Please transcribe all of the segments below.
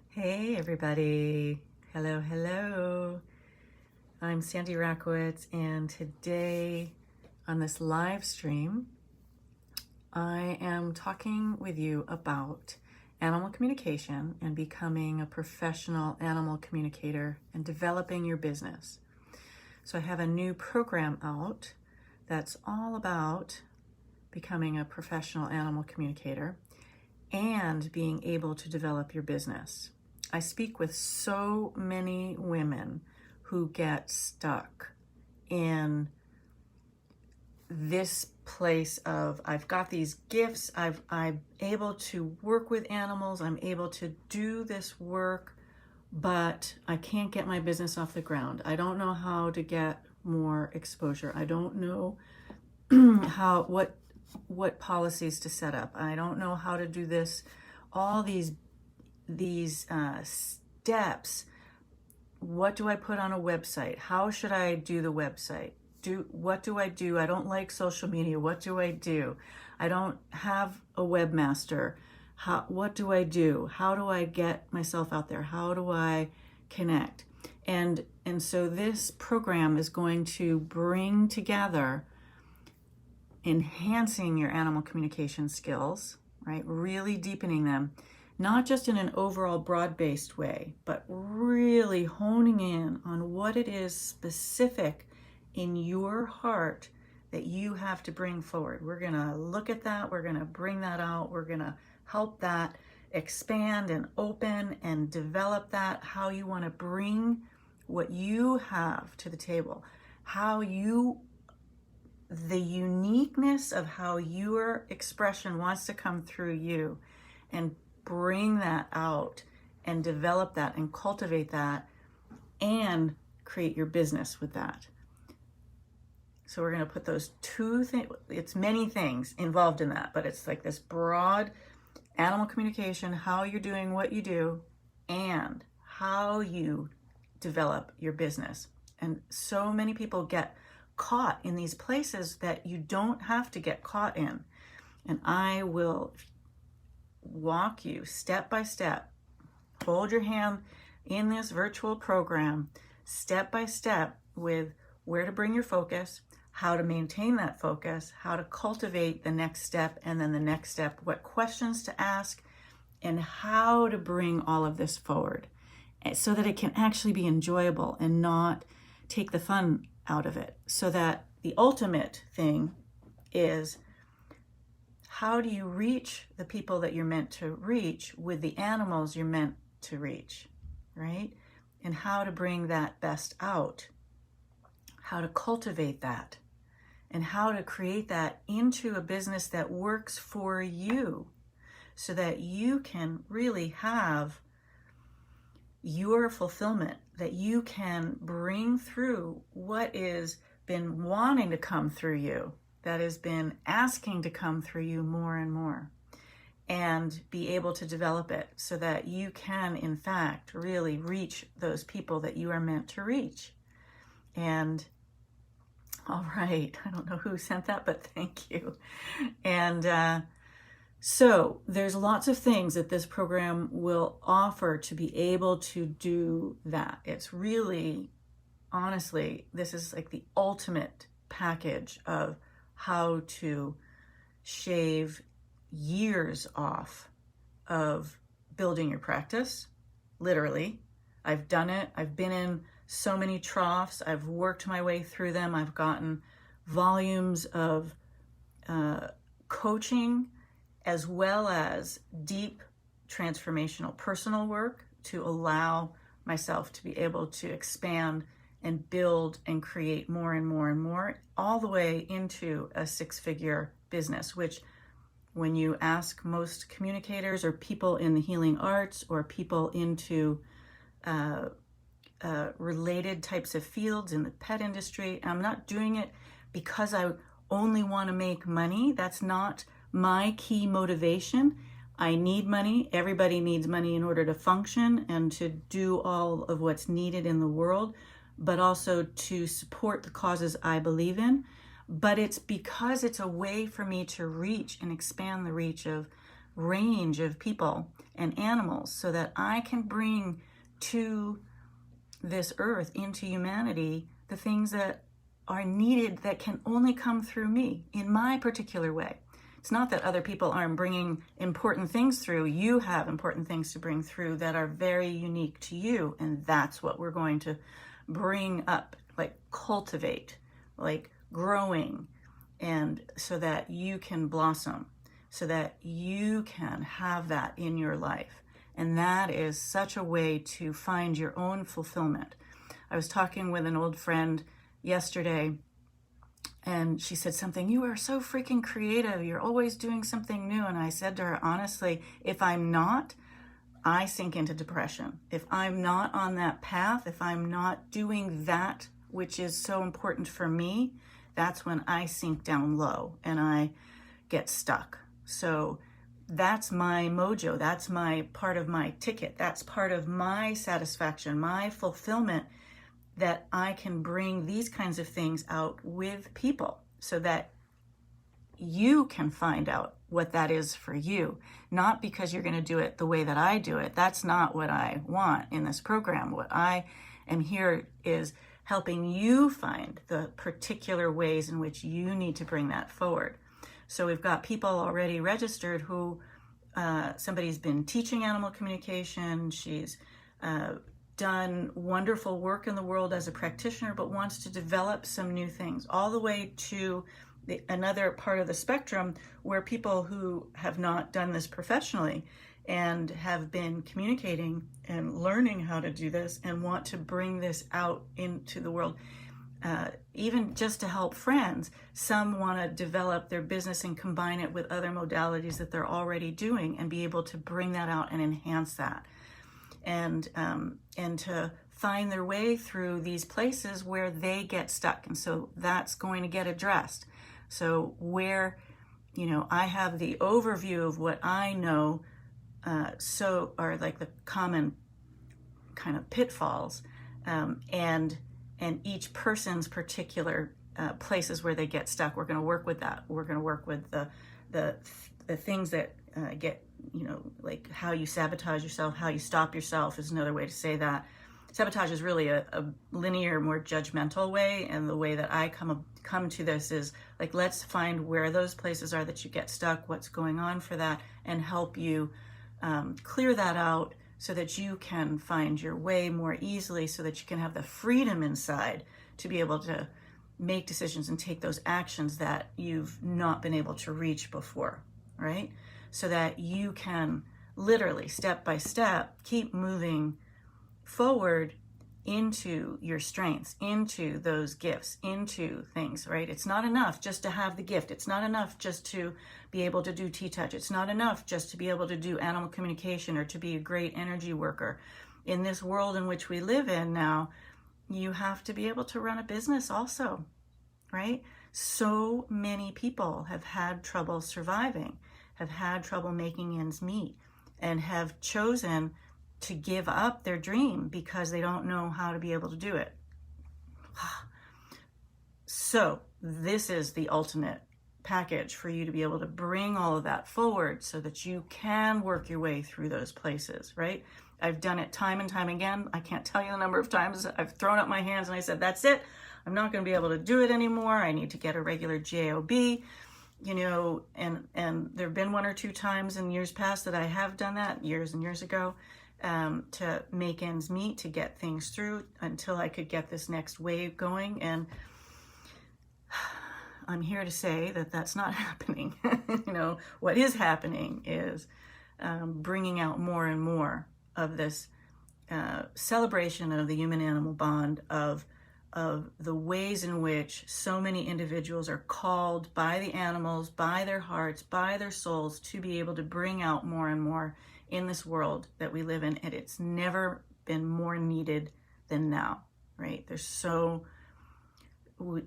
Hey everybody, hello. I'm Sandy Rakowitz, and today on this live stream, I am talking with you about animal communication and becoming a professional animal communicator and developing your business. So I have a new program out that's all about becoming a professional animal communicator and being able to develop your business. I speak with so many women who get stuck in this place of, I've got these gifts, I'm able to work with animals, I'm able to do this work, but I can't get my business off the ground. I don't know how to get more exposure. I don't know what policies to set up. I don't know how to do this. All these steps. What do I put on a website? How should I do the website? What do I do? I don't like social media. What do I do? I don't have a webmaster. What do I do? How do I get myself out there? How do I connect? And so this program is going to bring together enhancing your animal communication skills, right? Really deepening them, not just in an overall broad-based way, but really honing in on what it is specific in your heart that you have to bring forward. We're going to look at that. We're going to bring that out. We're going to help that expand and open and develop that, how you want to bring what you have to the table, the uniqueness of how your expression wants to come through you, and bring that out and develop that and cultivate that and create your business with that. So we're going to put those two things, it's many things involved in that, but it's like this broad animal communication, how you're doing what you do, and how you develop your business. And so many people get caught in these places that you don't have to get caught in. And I will walk you step by step, hold your hand in this virtual program, step by step, with where to bring your focus, how to maintain that focus, how to cultivate the next step, and then the next step, what questions to ask, and how to bring all of this forward so that it can actually be enjoyable and not take the fun out of it. So that the ultimate thing is, how do you reach the people that you're meant to reach with the animals you're meant to reach, right? And how to bring that best out, how to cultivate that, and how to create that into a business that works for you so that you can really have your fulfillment, that you can bring through what is been wanting to come through you, that has been asking to come through you more and more, and be able to develop it so that you can, in fact, really reach those people that you are meant to reach. And all right, I don't know who sent that, but thank you. And so there's lots of things that this program will offer to be able to do that. It's really, honestly, this is like the ultimate package of how to shave years off of building your practice. Literally, I've done it. I've been in so many troughs. I've worked my way through them. I've gotten volumes of coaching, as well as deep transformational personal work to allow myself to be able to expand and build and create more and more and more, all the way into a six-figure business, which, when you ask most communicators or people in the healing arts or people into related types of fields in the pet industry, I'm not doing it because I only want to make money. That's not my key motivation. I need money. Everybody needs money in order to function and to do all of what's needed in the world, but also to support the causes I believe in. But it's because it's a way for me to reach and expand the reach of range of people and animals so that I can bring to this earth, into humanity, the things that are needed that can only come through me in my particular way. It's not that other people aren't bringing important things through. You have important things to bring through that are very unique to you. And that's what we're going to bring up, like cultivate, like growing, and so that you can blossom, so that you can have that in your life. And that is such a way to find your own fulfillment. I was talking with an old friend yesterday, and she said something, "You are so freaking creative. You're always doing something new." And I said to her, honestly, if I'm not, I sink into depression. If I'm not on that path, if I'm not doing that which is so important for me, that's when I sink down low and I get stuck. So that's my mojo. That's my part of my ticket. That's part of my satisfaction, my fulfillment, that I can bring these kinds of things out with people so that you can find out what that is for you. Not because you're going to do it the way that I do it. That's not what I want in this program. What I am here is helping you find the particular ways in which you need to bring that forward. So we've got people already registered who somebody's been teaching animal communication. She's done wonderful work in the world as a practitioner, but wants to develop some new things, all the way to another part of the spectrum where people who have not done this professionally and have been communicating and learning how to do this and want to bring this out into the world, even just to help friends. Some want to develop their business and combine it with other modalities that they're already doing and be able to bring that out and enhance that. And to find their way through these places where they get stuck. And so that's going to get addressed. So where, I have the overview of what I know, are like the common kind of pitfalls, and each person's particular places where they get stuck. We're going to work with that. We're going to work with the things that get, like how you sabotage yourself, how you stop yourself is another way to say that. Sabotage is really a linear, more judgmental way, and the way that I come to this is like, let's find where those places are that you get stuck, what's going on for that, and help you clear that out so that you can find your way more easily, so that you can have the freedom inside to be able to make decisions and take those actions that you've not been able to reach before, right? So that you can literally, step by step, keep moving forward into your strengths, into those gifts, into things, right? It's not enough just to have the gift. It's not enough just to be able to do T-touch. It's not enough just to be able to do animal communication or to be a great energy worker. In this world in which we live in now, you have to be able to run a business also, right? So many people have had trouble surviving, have had trouble making ends meet, and have chosen to give up their dream because they don't know how to be able to do it. So this is the ultimate package for you to be able to bring all of that forward so that you can work your way through those places, right? I've done it time and time again. I can't tell you the number of times I've thrown up my hands and I said, that's it. I'm not going to be able to do it anymore. I need to get a regular JOB, and there have been one or two times in years past that I have done that, years and years ago, to make ends meet, to get things through until I could get this next wave going. And I'm here to say that that's not happening. What is happening is bringing out more and more of this celebration of the human-animal bond, of the ways in which so many individuals are called by the animals, by their hearts, by their souls, to be able to bring out more and more in this world that we live in. And it's never been more needed than now, right? There's so, the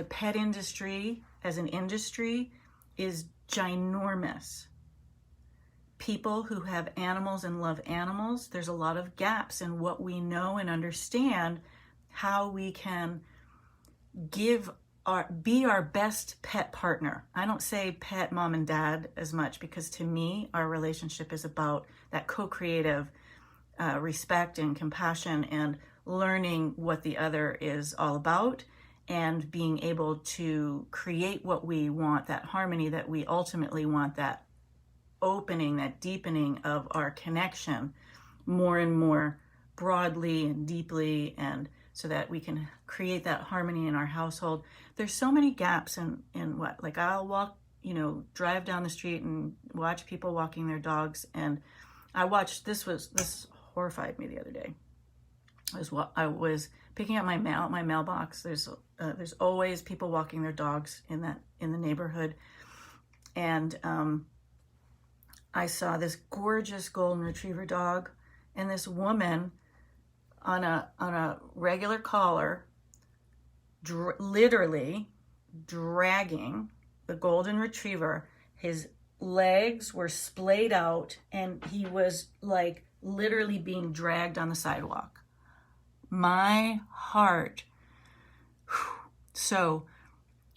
pet industry as an industry is ginormous. People who have animals and love animals, there's a lot of gaps in what we know and understand how we can give be our best pet partner. I don't say pet mom and dad as much, because to me, our relationship is about that co-creative respect and compassion and learning what the other is all about and being able to create what we want, that harmony that we ultimately want, that opening, that deepening of our connection more and more broadly and deeply, and so that we can create that harmony in our household. There's so many gaps in what, like I'll walk, drive down the street and watch people walking their dogs. And I watched, this horrified me the other day. I was picking up my mailbox. There's always people walking their dogs in the neighborhood. And I saw this gorgeous golden retriever dog, and this woman on a regular collar, literally dragging the golden retriever. His legs were splayed out, and he was like literally being dragged on the sidewalk. My heart. So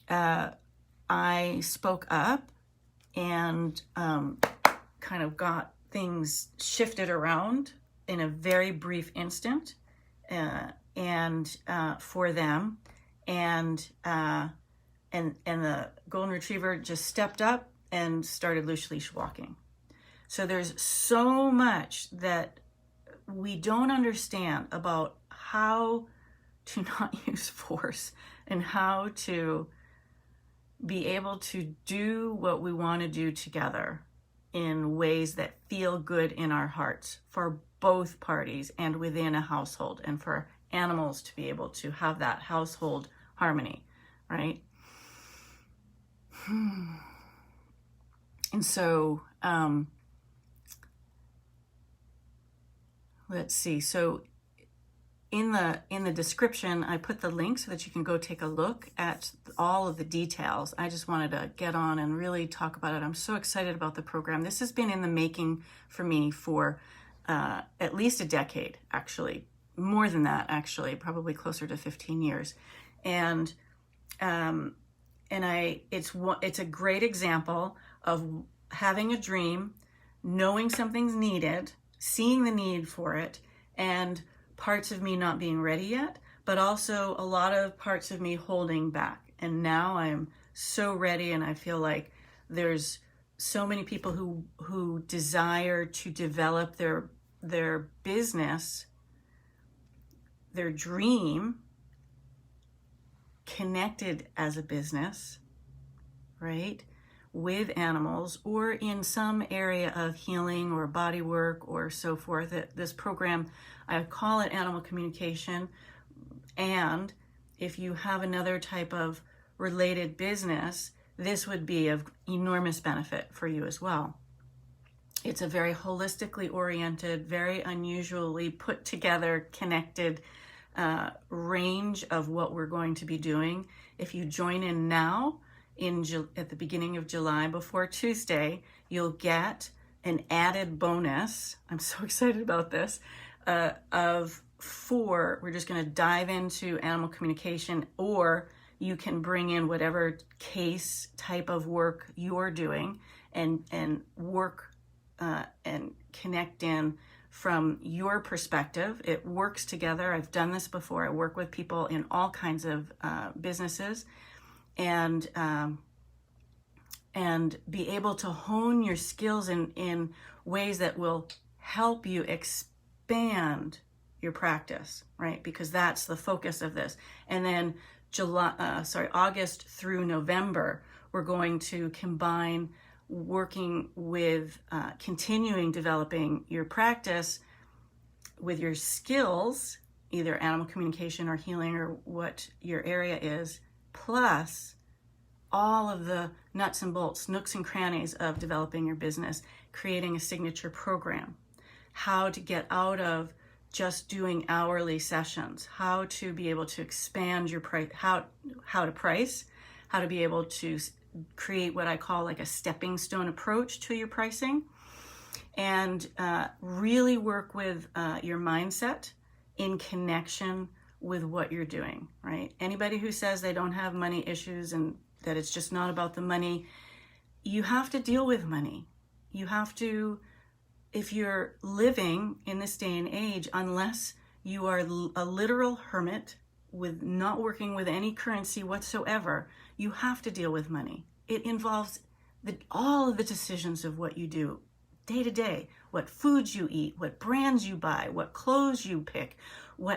I spoke up and kind of got things shifted around in a very brief instant, and for them, and the golden retriever just stepped up and started loose leash walking. So there's so much that we don't understand about how to not use force and how to be able to do what we want to do together in ways that feel good in our hearts for both parties and within a household, and for animals to be able to have that household harmony, right? And so, let's see. So in the description, I put the link so that you can go take a look at all of the details. I just wanted to get on and really talk about it. I'm so excited about the program. This has been in the making for me for at least a decade, actually. More than that, actually, probably closer to 15 years. And it's a great example of having a dream, knowing something's needed, seeing the need for it, and parts of me not being ready yet, but also a lot of parts of me holding back. And now I'm so ready, and I feel like there's so many people who desire to develop their business, their dream, connected as a business, right, with animals, or in some area of healing or body work or so forth. This program, I call it animal communication. And if you have another type of related business, this would be of enormous benefit for you as well. It's a very holistically oriented, very unusually put together, connected range of what we're going to be doing. If you join in now, at the beginning of July, before Tuesday, you'll get an added bonus. I'm so excited about this. Of 4, we're just going to dive into animal communication, or you can bring in whatever case type of work you're doing and work and connect in from your perspective. It works together. I've done this before. I work with people in all kinds of businesses, and be able to hone your skills in ways that will help you expand your practice, right? Because that's the focus of this. And then August through November, we're going to combine working with continuing developing your practice with your skills, either animal communication or healing or what your area is, plus all of the nuts and bolts, nooks and crannies of developing your business, creating a signature program, how to get out of just doing hourly sessions, how to be able to expand your price, how to price, how to be able to create what I call like a stepping stone approach to your pricing, and really work with your mindset in connection with what you're doing, right? Anybody who says they don't have money issues and that it's just not about the money, you have to deal with money. You have to, if you're living in this day and age, unless you are a literal hermit with not working with any currency whatsoever, you have to deal with money. It involves all of the decisions of what you do day to day, what foods you eat, what brands you buy, what clothes you pick,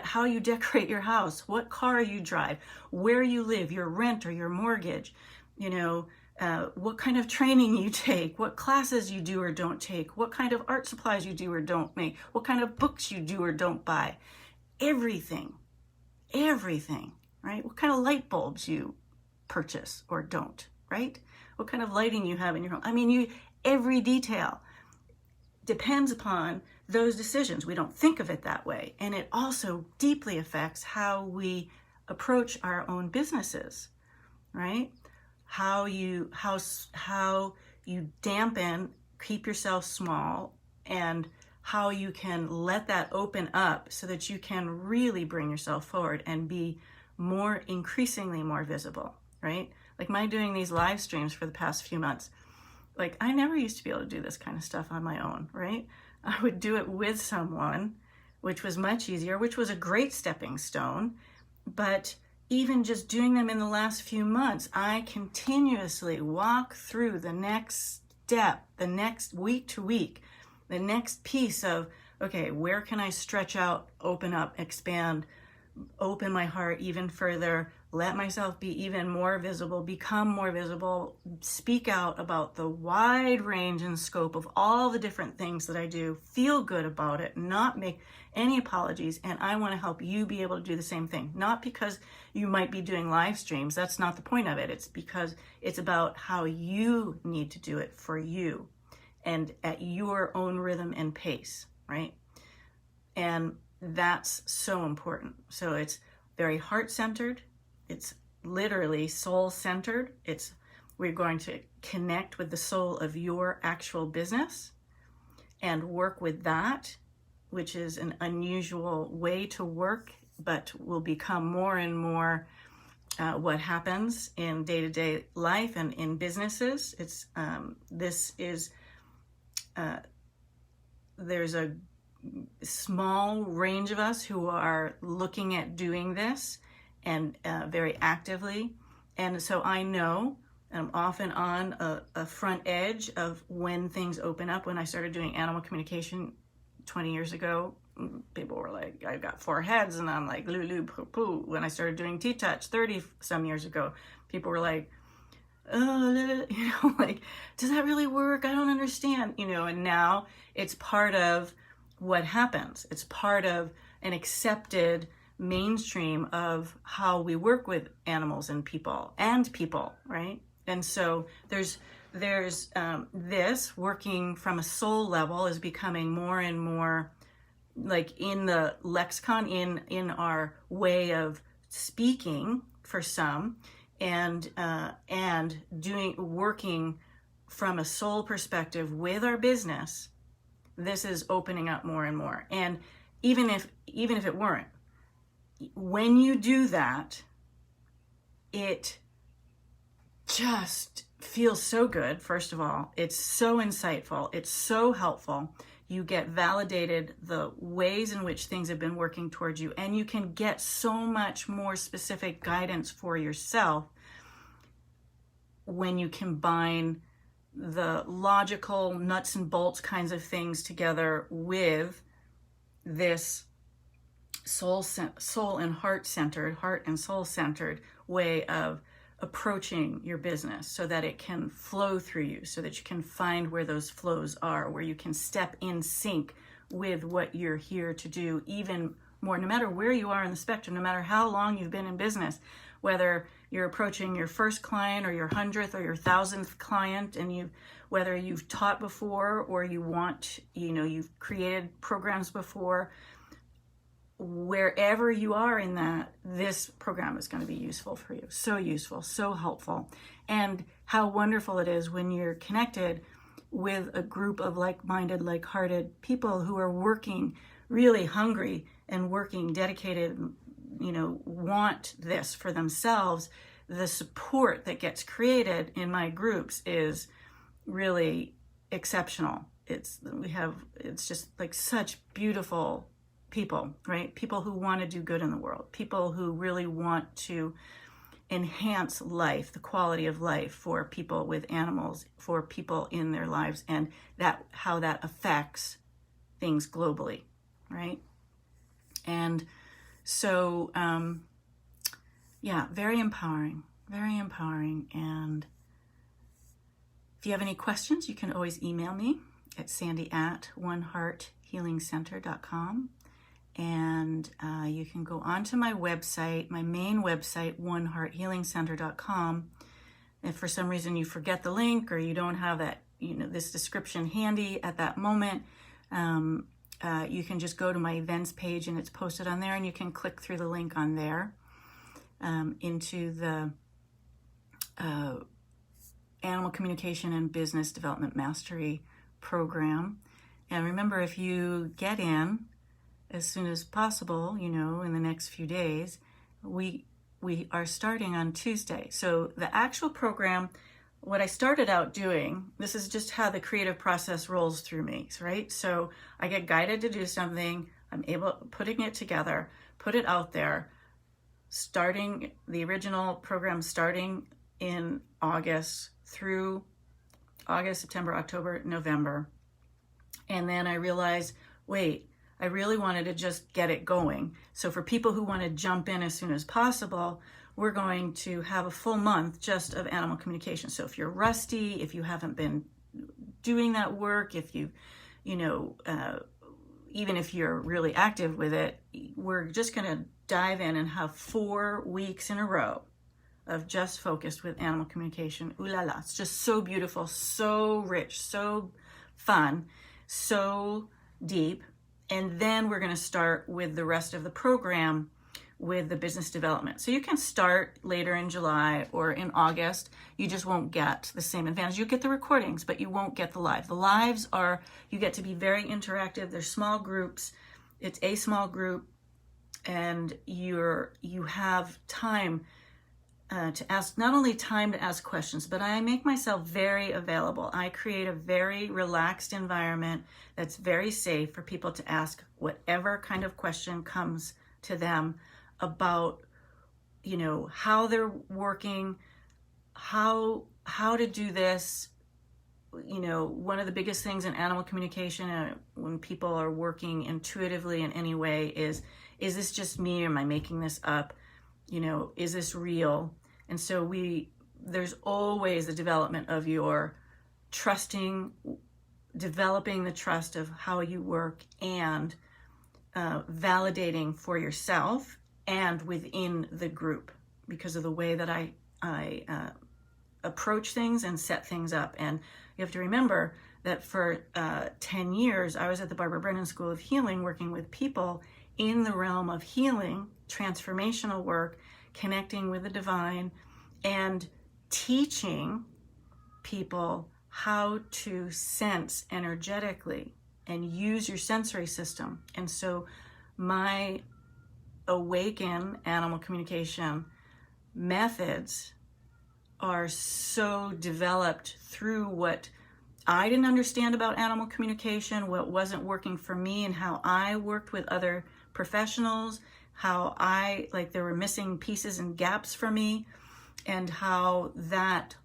how you decorate your house, what car you drive, where you live, your rent or your mortgage, what kind of training you take, what classes you do or don't take, what kind of art supplies you do or don't make, what kind of books you do or don't buy. Everything, right? What kind of light bulbs you purchase or don't, right? What kind of lighting you have in your home. I mean, every detail depends upon those decisions. We don't think of it that way. And it also deeply affects how we approach our own businesses, right? How you dampen, keep yourself small, and how you can let that open up so that you can really bring yourself forward and be increasingly more visible, right? Like my doing these live streams for the past few months, like I never used to be able to do this kind of stuff on my own, right? I would do it with someone, which was much easier, which was a great stepping stone. But even just doing them in the last few months, I continuously walk through the next step, the next week to week, the next piece of, okay, where can I stretch out, open up, expand, open my heart even further, let myself be even more visible, become more visible, speak out about the wide range and scope of all the different things that I do, feel good about it, not make any apologies. And I want to help you be able to do the same thing. Not because you might be doing live streams. That's not the point of it. It's because it's about how you need to do it for you and at your own rhythm and pace, right? And that's so important. So it's very heart-centered. It's literally soul-centered. We're going to connect with the soul of your actual business and work with that, which is an unusual way to work, but will become more and more what happens in day-to-day life and in businesses. There's a small range of us who are looking at doing this and very actively. And so I know I'm often on a front edge of when things open up. When I started doing animal communication 20 years ago, people were like, I've got 4 heads, and I'm like, lulu poo poo. When I started doing T-Touch 30 some years ago, people were like, oh, like, does that really work? I don't understand, and now it's part of what happens. It's part of an accepted mainstream of how we work with animals and people, right? And so there's this working from a soul level is becoming more and more like in the lexicon, in our way of speaking for some, and working from a soul perspective with our business. This is opening up more and more. And even if it weren't, when you do that, it just feels so good. First of all, it's so insightful. It's so helpful. You get validated the ways in which things have been working towards you, and you can get so much more specific guidance for yourself when you combine the logical nuts and bolts kinds of things together with this soul and heart and soul centered way of approaching your business, so that it can flow through you, so that you can find where those flows are, where you can step in sync with what you're here to do even more, no matter where you are in the spectrum, no matter how long you've been in business, whether you're approaching your first client or your 100th or your 1000th client, and whether you've taught before or you've created programs before. Wherever you are in that, this program is going to be useful for you. So useful, so helpful. And how wonderful it is when you're connected with a group of like-minded, like-hearted people who are working really hungry and working dedicated, want this for themselves, the support that gets created in my groups is really exceptional. It's just like such beautiful people, right? People who want to do good in the world, people who really want to enhance life, the quality of life for people with animals, for people in their lives, and how that affects things globally, right? And so, very empowering, very empowering. And if you have any questions, you can always email me at sandy@onehearthealingcenter.com. And you can go onto my website, my main website, onehearthealingcenter.com. If for some reason you forget the link or you don't have that, this description handy at that moment, you can just go to my events page and it's posted on there, and you can click through the link on there into the Animal Communication and Business Development Mastery program. And remember, if you get in as soon as possible, in the next few days, we are starting on Tuesday. So the actual program, what I started out doing, this is just how the creative process rolls through me, right? So I get guided to do something, putting it together, put it out there, starting the original program, starting in August through August, September, October, November. And then I realized, wait, I really wanted to just get it going. So for people who want to jump in as soon as possible, we're going to have a full month just of animal communication. So if you're rusty, if you haven't been doing that work, if you, even if you're really active with it, we're just going to dive in and have 4 weeks in a row of just focused with animal communication. Ooh la la, it's just so beautiful, so rich, so fun, so deep. And then we're going to start with the rest of the program with the business development. So you can start later in July or in August. You just won't get the same advantage. You get the recordings, but you won't get the live. The lives you get to be very interactive. They're small groups. It's a small group, and you have time to ask, not only time to ask questions, but I make myself very available. I create a very relaxed environment that's very safe for people to ask whatever kind of question comes to them about, how they're working, how to do this. One of the biggest things in animal communication when people are working intuitively in any way is this just me, or am I making this up? Is this real? And so there's always the development of your developing the trust of how you work, and validating for yourself and within the group, because of the way that I approach things and set things up. And you have to remember that for 10 years, I was at the Barbara Brennan School of Healing, working with people in the realm of healing, transformational work, connecting with the divine, and teaching people how to sense energetically and use your sensory system. And so my awaken animal communication methods are so developed through what I didn't understand about animal communication, what wasn't working for me, and how I worked with other professionals, how there were missing pieces and gaps for me, and how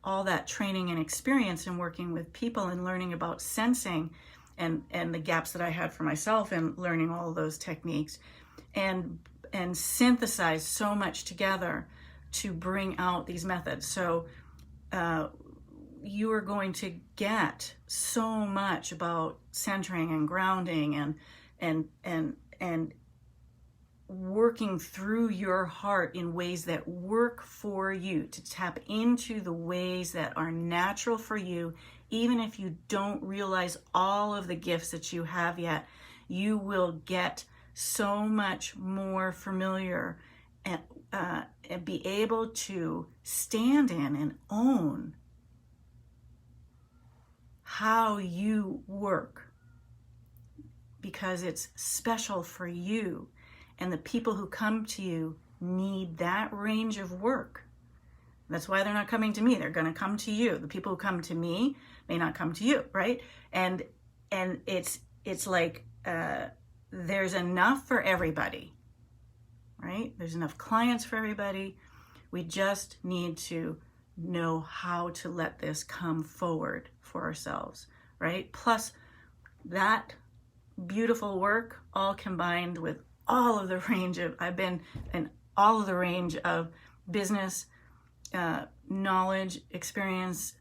all that training and experience in working with people and learning about sensing and the gaps that I had for myself and learning all of those techniques, and synthesize so much together to bring out these methods. So you are going to get so much about centering and grounding and working through your heart in ways that work for you, to tap into the ways that are natural for you. Even if you don't realize all of the gifts that you have yet, you will get so much more familiar and be able to stand in and own how you work, because it's special for you. And the people who come to you need that range of work. That's why they're not coming to me. They're going to come to you. The people who come to me may not come to you, right? And it's like there's enough for everybody, right? There's enough clients for everybody. We just need to know how to let this come forward for ourselves, right? Plus that beautiful work all combined with all of the range of, I've been in all of the range of business, knowledge, experience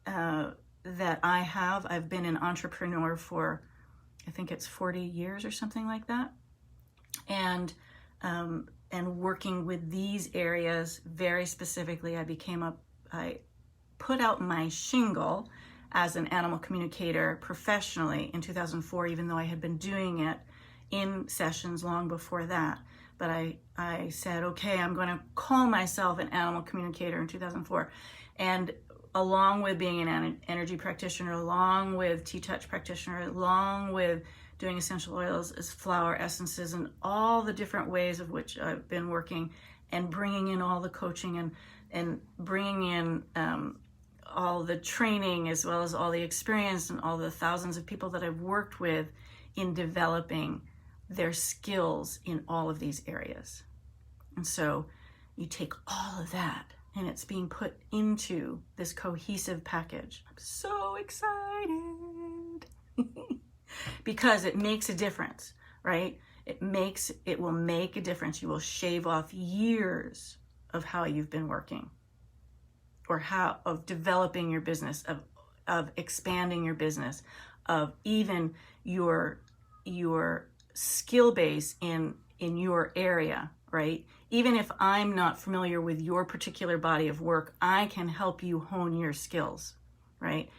that I have. I've been an entrepreneur for, I think it's 40 years or something like that. And working with these areas very specifically, I put out my shingle as an animal communicator professionally in 2004, even though I had been doing it in sessions long before that. But I said, okay, I'm going to call myself an animal communicator in 2004. And along with being an energy practitioner, along with T-Touch practitioner, along with doing essential oils as flower essences and all the different ways of which I've been working and bringing in all the coaching and bringing in all the training as well as all the experience and all the thousands of people that I've worked with in developing their skills in all of these areas. And so you take all of that and it's being put into this cohesive package. I'm so excited because it makes a difference, right? It will make a difference. You will shave off years of how you've been working or of developing your business, of expanding your business, of even your skill base in your area, right? Even if I'm not familiar with your particular body of work, I can help you hone your skills, right?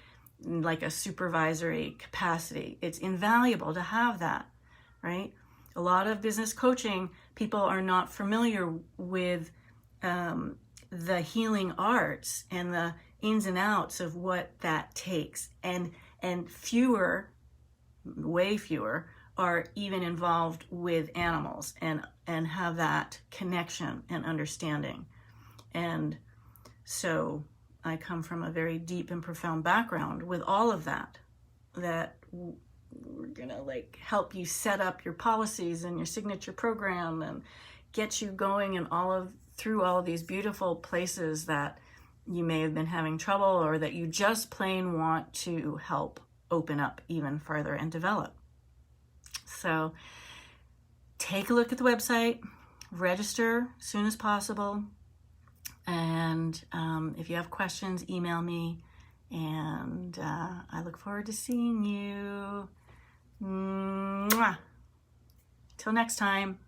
Like a supervisory capacity. It's invaluable to have that, right? A lot of business coaching, people are not familiar with the healing arts and the ins and outs of what that takes. And fewer, way fewer, are even involved with animals and have that connection and understanding. And so I come from a very deep and profound background with all of that we're gonna help you set up your policies and your signature program and get you going and through all of these beautiful places that you may have been having trouble or that you just plain want to help open up even further and develop. So take a look at the website, register as soon as possible, and if you have questions, email me, and I look forward to seeing you. Mwah. Till next time.